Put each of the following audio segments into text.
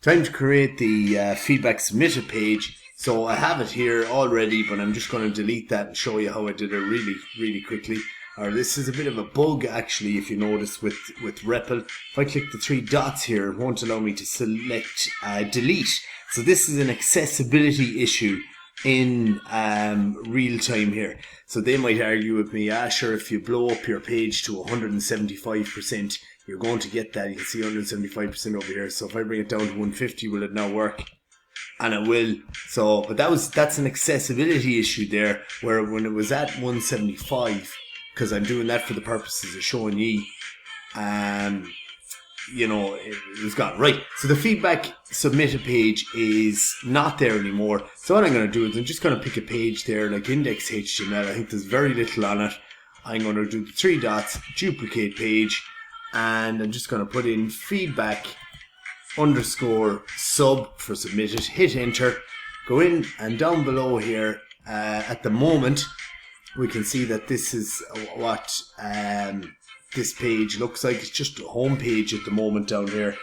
Time to create the feedback submitted page. So I have it here already, but I'm just going to delete that and show you how I did it really quickly. Or this is a bit of a bug actually, if you notice with REPL. If I click the three dots here, it won't allow me to select delete. So this is an accessibility issue in real time here. So they might argue with me, sure, if you blow up your page to 175%, you're going to get that. You can see 175% over here. So if I bring it down to 150, will it now work? And it will. So, but that's an accessibility issue there, where when it was at 175, because I'm doing that for the purposes of showing ye, it was gone. Right. So the feedback submitted page is not there anymore. So what I'm going to do is I'm just going to pick a page there like index HTML. I think there's very little on it. I'm going to do the three dots, duplicate page, and I'm just going to put in feedback underscore sub for submitted, hit enter, go in, and down below here, at the moment, we can see that this is what this page looks like. It's just a home page at the moment down here.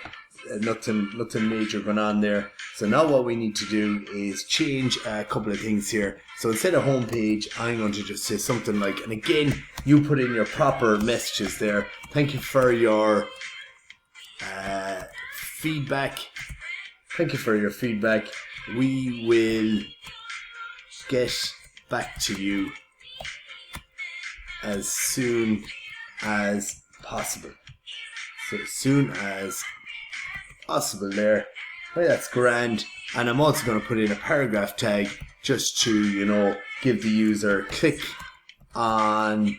Nothing major going on there. So now what we need to do is change a couple of things here. So instead of home page, I'm going to just say something like, and again, you put in your proper messages there. Thank you for your feedback. Thank you for your feedback. We will get back to you as soon as possible. So as soon as possible there. Well, that's grand. And I'm also going to put in a paragraph tag just to, give the user click on,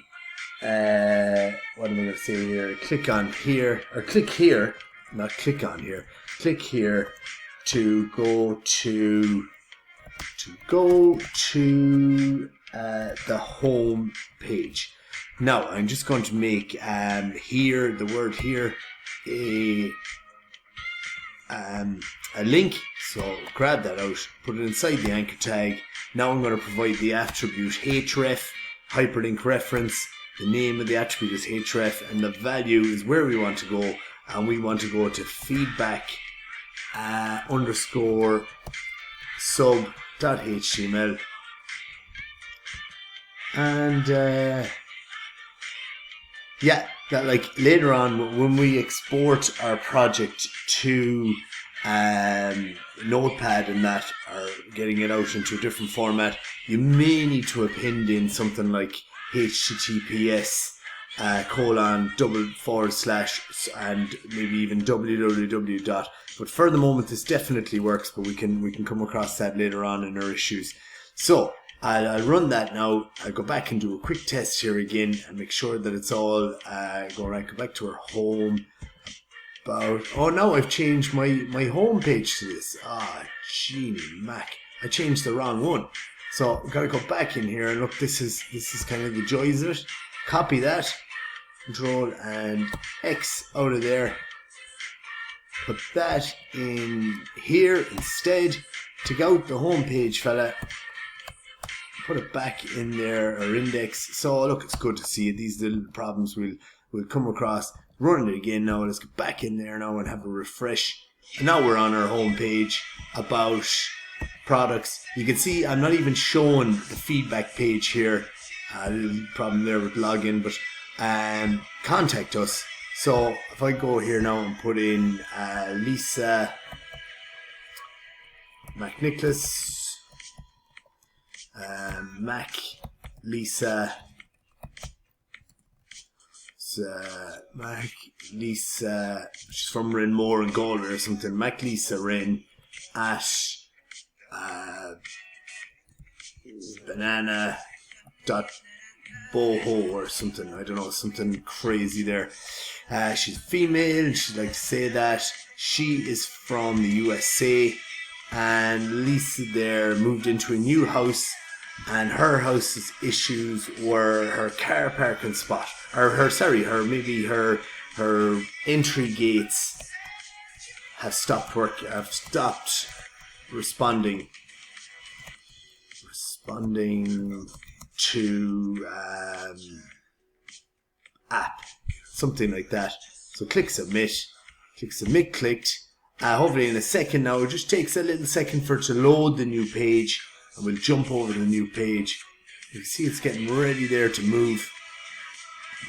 what am I going to say here? Click on here, or click here, not click on here. Click here to go to the home page. Now I'm just going to make here, the word here, a link. So grab that out, put it inside the anchor tag. Now I'm going to provide the attribute href, hyperlink reference. The name of the attribute is href, and the value is where we want to go. And we want to go to feedback underscore sub.html. And that like later on when we export our project to Notepad and that, or getting it out into a different format, you may need to append in something like https :// and maybe even www dot. But for the moment this definitely works, but we can come across that later on in our issues. So I'll run that now. I'll go back and do a quick test here again and make sure that it's all going right. Go back to our home. Now I've changed my home page to this. Genie Mac. I changed the wrong one. So I've got to go back in here and look, this is kind of the joys of it. Copy that. Control and X out of there. Put that in here instead. Take out the home page, fella. Put it back in there, or index. So look, it's good to see it. These little problems we'll come across. Run it again now. Let's get back in there now and have a refresh. And now we're on our home page about products. You can see I'm not even showing the feedback page here. A little problem there with login, but contact us. So if I go here now and put in Lisa McNicholas, Mac Lisa, Mac Lisa, she's from Renmore and Galway or something. Mac Lisa Ren at banana dot boho or something. I don't know, something crazy there. She's female. She'd like to say that. She is from the USA, and Lisa there moved into a new house, and her house's issues were her car parking spot, or her entry gates have stopped responding to app, something like that. So click submit clicked, hopefully in a second now. It just takes a little second for it to load the new page, and we'll jump over the new page. You can see it's getting ready there to move.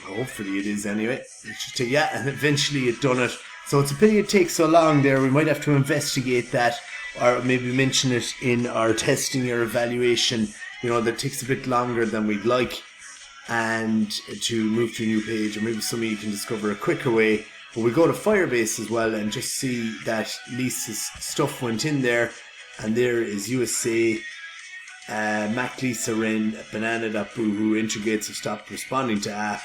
Hopefully it is anyway. It should take, yeah, and eventually it done it. So it's a pity it takes so long there. We might have to investigate that, or maybe mention it in our testing or evaluation. You know, that takes a bit longer than we'd like, and to move to a new page, or maybe some of you can discover a quicker way. But we go to Firebase as well and just see that Lisa's stuff went in there, and there is USA, Mac Lisa Ren, Banana.Boohoo, Integrates have stopped responding to app,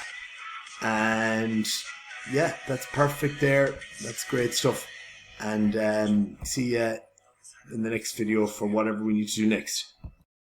and yeah, that's perfect there. That's great stuff, and see ya in the next video for whatever we need to do next.